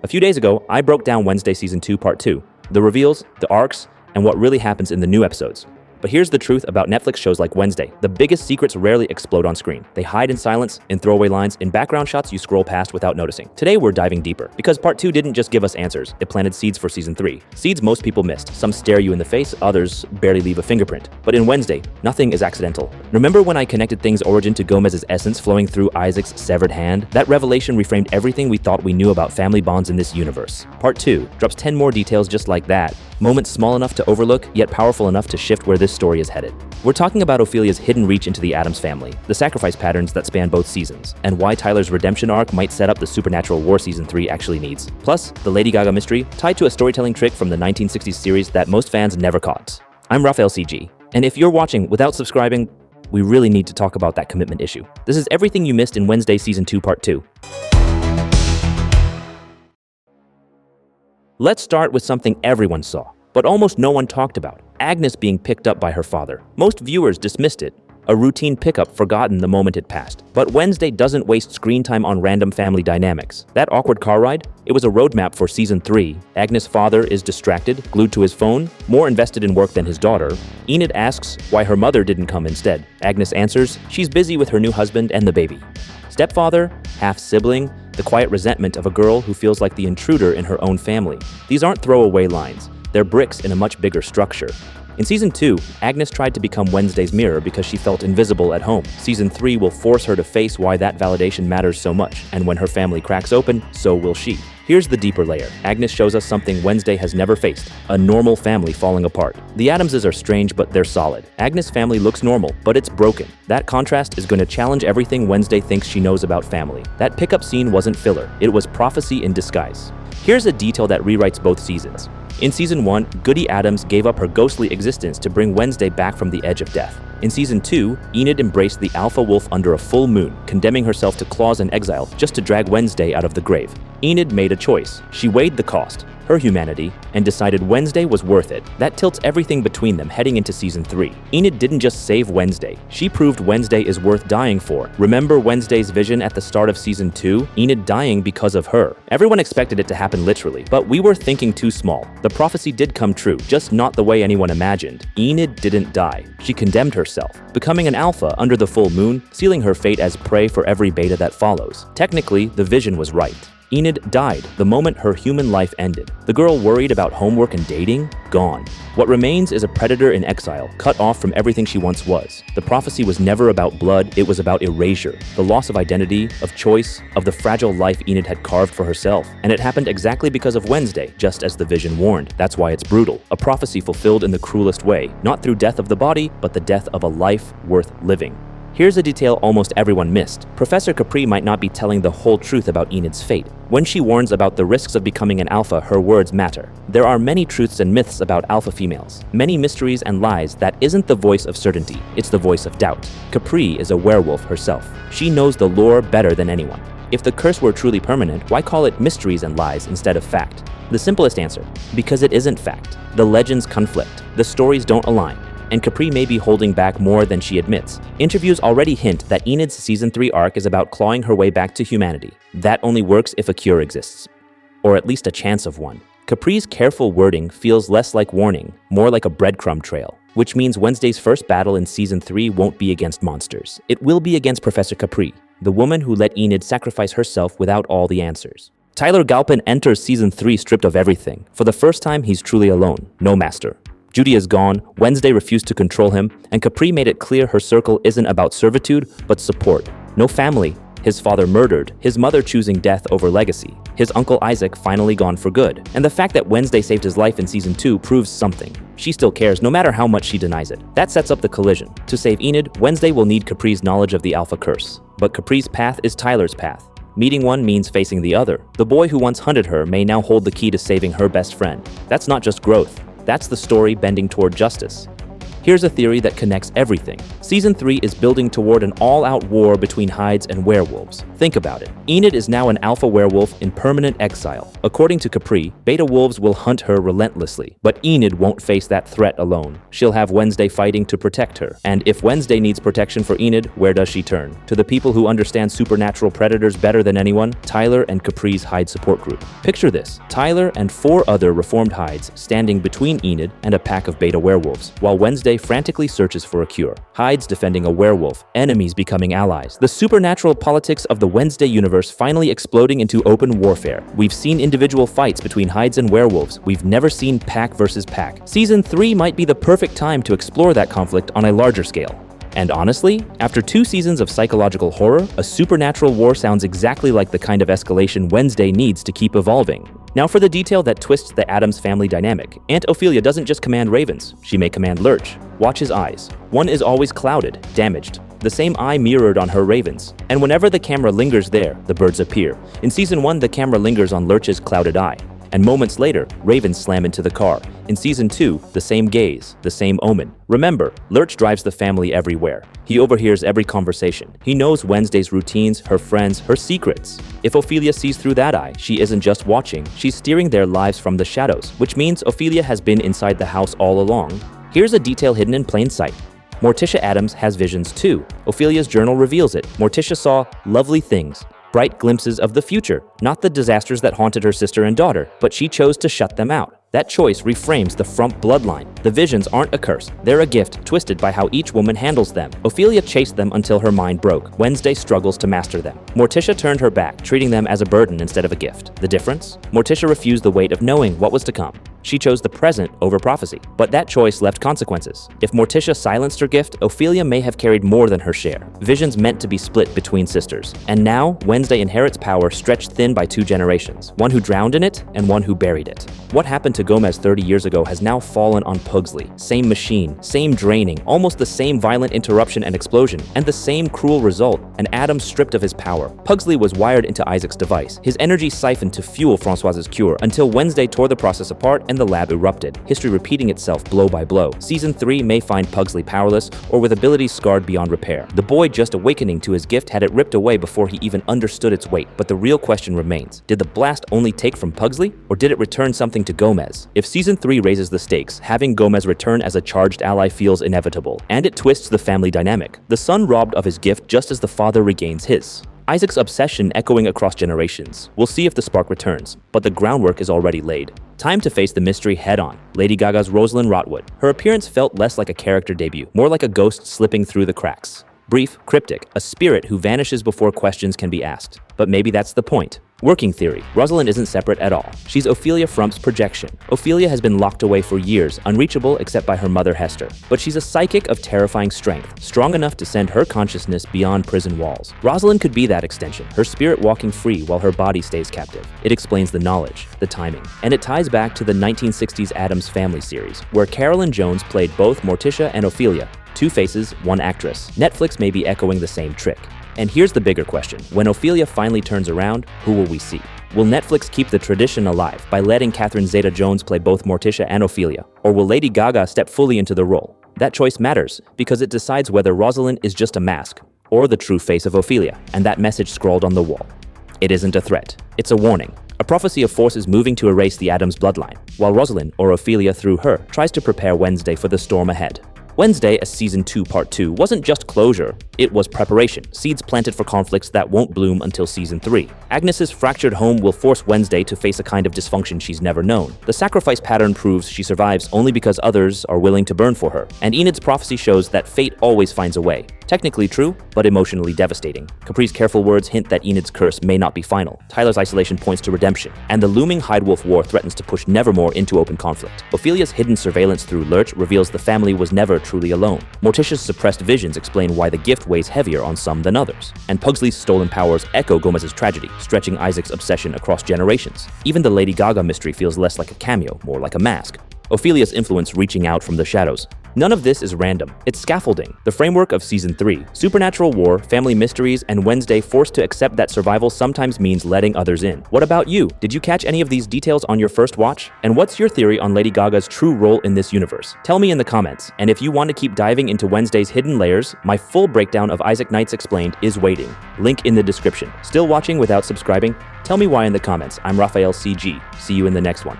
A few days ago, I broke down Wednesday Season 2 Part 2, the reveals, the arcs, and what really happens in the new episodes. But here's the truth about Netflix shows like Wednesday. The biggest secrets rarely explode on screen. They hide in silence, in throwaway lines, in background shots you scroll past without noticing. Today we're diving deeper, because Part 2 didn't just give us answers, it planted seeds for Season 3. Seeds most people missed. Some stare you in the face, others barely leave a fingerprint. But in Wednesday, nothing is accidental. Remember when I connected Thing's origin to Gomez's essence flowing through Isaac's severed hand? That revelation reframed everything we thought we knew about family bonds in this universe. Part 2 drops 10 more details just like that. Moments small enough to overlook, yet powerful enough to shift where this story is headed. We're talking about Ophelia's hidden reach into the Addams family, the sacrifice patterns that span both seasons, and why Tyler's redemption arc might set up the supernatural war Season 3 actually needs. Plus, the Lady Gaga mystery, tied to a storytelling trick from the 1960s series that most fans never caught. I'm Raphael CG, and if you're watching without subscribing, we really need to talk about that commitment issue. This is everything you missed in Wednesday Season 2 Part 2. Let's start with something everyone saw, but almost no one talked about. Agnes being picked up by her father. Most viewers dismissed it, a routine pickup forgotten the moment it passed. But Wednesday doesn't waste screen time on random family dynamics. That awkward car ride? It was a roadmap for Season 3. Agnes' father is distracted, glued to his phone, more invested in work than his daughter. Enid asks why her mother didn't come instead. Agnes answers she's busy with her new husband and the baby. Stepfather, half-sibling, the quiet resentment of a girl who feels like the intruder in her own family. These aren't throwaway lines. They're bricks in a much bigger structure. In Season 2, Agnes tried to become Wednesday's mirror because she felt invisible at home. Season 3 will force her to face why that validation matters so much, and when her family cracks open, so will she. Here's the deeper layer. Agnes shows us something Wednesday has never faced, a normal family falling apart. The Addamses are strange, but they're solid. Agnes' family looks normal, but it's broken. That contrast is going to challenge everything Wednesday thinks she knows about family. That pickup scene wasn't filler, it was prophecy in disguise. Here's a detail that rewrites both seasons. In Season 1, Goody Addams gave up her ghostly existence to bring Wednesday back from the edge of death. In Season 2, Enid embraced the alpha wolf under a full moon, condemning herself to claws and exile just to drag Wednesday out of the grave. Enid made a choice. She weighed the cost, her humanity, and decided Wednesday was worth it. That tilts everything between them heading into Season 3. Enid didn't just save Wednesday, she proved Wednesday is worth dying for. Remember Wednesday's vision at the start of Season 2? Enid dying because of her. Everyone expected it to happen literally, but we were thinking too small. The prophecy did come true, just not the way anyone imagined. Enid didn't die. She condemned herself, becoming an alpha under the full moon, sealing her fate as prey for every beta that follows. Technically, the vision was right. Enid died the moment her human life ended. The girl worried about homework and dating? Gone. What remains is a predator in exile, cut off from everything she once was. The prophecy was never about blood, it was about erasure. The loss of identity, of choice, of the fragile life Enid had carved for herself. And it happened exactly because of Wednesday, just as the vision warned. That's why it's brutal. A prophecy fulfilled in the cruelest way, not through death of the body, but the death of a life worth living. Here's a detail almost everyone missed. Professor Capri might not be telling the whole truth about Enid's fate. When she warns about the risks of becoming an alpha, her words matter. There are many truths and myths about alpha females, many mysteries and lies that isn't the voice of certainty, it's the voice of doubt. Capri is a werewolf herself. She knows the lore better than anyone. If the curse were truly permanent, why call it mysteries and lies instead of fact? The simplest answer, because it isn't fact. The legends conflict, the stories don't align. And Capri may be holding back more than she admits. Interviews already hint that Enid's Season 3 arc is about clawing her way back to humanity. That only works if a cure exists, or at least a chance of one. Capri's careful wording feels less like warning, more like a breadcrumb trail, which means Wednesday's first battle in Season 3 won't be against monsters. It will be against Professor Capri, the woman who let Enid sacrifice herself without all the answers. Tyler Galpin enters Season 3 stripped of everything. For the first time, he's truly alone, no master. Judy is gone, Wednesday refused to control him, and Capri made it clear her circle isn't about servitude, but support. No family, his father murdered, his mother choosing death over legacy, his uncle Isaac finally gone for good. And the fact that Wednesday saved his life in Season 2 proves something. She still cares, no matter how much she denies it. That sets up the collision. To save Enid, Wednesday will need Capri's knowledge of the Alpha Curse. But Capri's path is Tyler's path. Meeting one means facing the other. The boy who once hunted her may now hold the key to saving her best friend. That's not just growth. That's the story bending toward justice. Here's a theory that connects everything. Season 3 is building toward an all-out war between Hydes and werewolves. Think about it. Enid is now an alpha werewolf in permanent exile. According to Capri, beta wolves will hunt her relentlessly, but Enid won't face that threat alone. She'll have Wednesday fighting to protect her. And if Wednesday needs protection for Enid, where does she turn? To the people who understand supernatural predators better than anyone, Tyler and Capri's Hyde support group. Picture this: Tyler and 4 other reformed Hydes standing between Enid and a pack of beta werewolves, while Wednesday frantically searches for a cure. Hyde's defending a werewolf, enemies becoming allies. The supernatural politics of the Wednesday universe finally exploding into open warfare. We've seen individual fights between Hydes and werewolves. We've never seen pack versus pack. Season 3 might be the perfect time to explore that conflict on a larger scale. And honestly, after 2 seasons of psychological horror, a supernatural war sounds exactly like the kind of escalation Wednesday needs to keep evolving. Now for the detail that twists the Addams family dynamic. Aunt Oilia doesn't just command ravens, she may command Lurch. Watch his eyes. One is always clouded, damaged. The same eye mirrored on her ravens. And whenever the camera lingers there, the birds appear. In Season 1, the camera lingers on Lurch's clouded eye. And moments later, ravens slam into the car. In Season 2, the same gaze, the same omen. Remember, Lurch drives the family everywhere. He overhears every conversation. He knows Wednesday's routines, her friends, her secrets. If Oilia sees through that eye, she isn't just watching, she's steering their lives from the shadows, which means Oilia has been inside the house all along. Here's a detail hidden in plain sight. Morticia Addams has visions too. Ophelia's journal reveals it. Morticia saw lovely things. Bright glimpses of the future, not the disasters that haunted her sister and daughter, but she chose to shut them out. That choice reframes the Frump bloodline. The visions aren't a curse, they're a gift twisted by how each woman handles them. Oilia chased them until her mind broke. Wednesday struggles to master them. Morticia turned her back, treating them as a burden instead of a gift. The difference? Morticia refused the weight of knowing what was to come. She chose the present over prophecy, but that choice left consequences. If Morticia silenced her gift, Oilia may have carried more than her share. Visions meant to be split between sisters. And now, Wednesday inherits power stretched thin by 2 generations, one who drowned in it and one who buried it. What happened to Gomez 30 years ago has now fallen on Pugsley. Same machine, same draining, almost the same violent interruption and explosion, and the same cruel result, an atom stripped of his power. Pugsley was wired into Isaac's device, his energy siphoned to fuel Francoise's cure, until Wednesday tore the process apart and the lab erupted, history repeating itself blow by blow. Season 3 may find Pugsley powerless, or with abilities scarred beyond repair. The boy just awakening to his gift had it ripped away before he even understood its weight. But the real question remains, did the blast only take from Pugsley, or did it return something to Gomez? If Season 3 raises the stakes, having Gomez return as a charged ally feels inevitable, and it twists the family dynamic. The son robbed of his gift just as the father regains his. Isaac's obsession echoing across generations. We'll see if the spark returns, but the groundwork is already laid. Time to face the mystery head-on. Lady Gaga's Rosalyn Rotwood. Her appearance felt less like a character debut, more like a ghost slipping through the cracks. Brief, cryptic, a spirit who vanishes before questions can be asked. But maybe that's the point. Working theory. Rosalyn isn't separate at all. She's Oilia Frump's projection. Oilia has been locked away for years, unreachable except by her mother Hester. But she's a psychic of terrifying strength, strong enough to send her consciousness beyond prison walls. Rosalyn could be that extension, her spirit walking free while her body stays captive. It explains the knowledge, the timing, and it ties back to the 1960s Addams Family series, where Carolyn Jones played both Morticia and Oilia. 2 faces, 1 actress. Netflix may be echoing the same trick. And here's the bigger question. When Oilia finally turns around, who will we see? Will Netflix keep the tradition alive by letting Catherine Zeta-Jones play both Morticia and Oilia? Or will Lady Gaga step fully into the role? That choice matters, because it decides whether Rosalyn is just a mask, or the true face of Oilia, and that message scrawled on the wall. It isn't a threat, it's a warning. A prophecy of forces moving to erase the Addams bloodline, while Rosalyn, or Oilia through her, tries to prepare Wednesday for the storm ahead. Wednesday, as Season 2 Part 2, wasn't just closure, it was preparation, seeds planted for conflicts that won't bloom until Season 3. Agnes's fractured home will force Wednesday to face a kind of dysfunction she's never known. The sacrifice pattern proves she survives only because others are willing to burn for her, and Enid's prophecy shows that fate always finds a way. Technically true, but emotionally devastating. Capri's careful words hint that Enid's curse may not be final. Tyler's isolation points to redemption, and the looming Hyde-Wolf war threatens to push Nevermore into open conflict. Ophelia's hidden surveillance through Lurch reveals the family was never truly alone. Morticia's suppressed visions explain why the gift weighs heavier on some than others. And Pugsley's stolen powers echo Gomez's tragedy, stretching Isaac's obsession across generations. Even the Lady Gaga mystery feels less like a cameo, more like a mask. Ophelia's influence reaching out from the shadows. None of this is random. It's scaffolding, the framework of Season 3. Supernatural war, family mysteries, and Wednesday forced to accept that survival sometimes means letting others in. What about you? Did you catch any of these details on your first watch? And what's your theory on Lady Gaga's true role in this universe? Tell me in the comments. And if you want to keep diving into Wednesday's hidden layers, my full breakdown of Isaac Knights Explained is waiting. Link in the description. Still watching without subscribing? Tell me why in the comments. I'm Raphael CG. See you in the next one.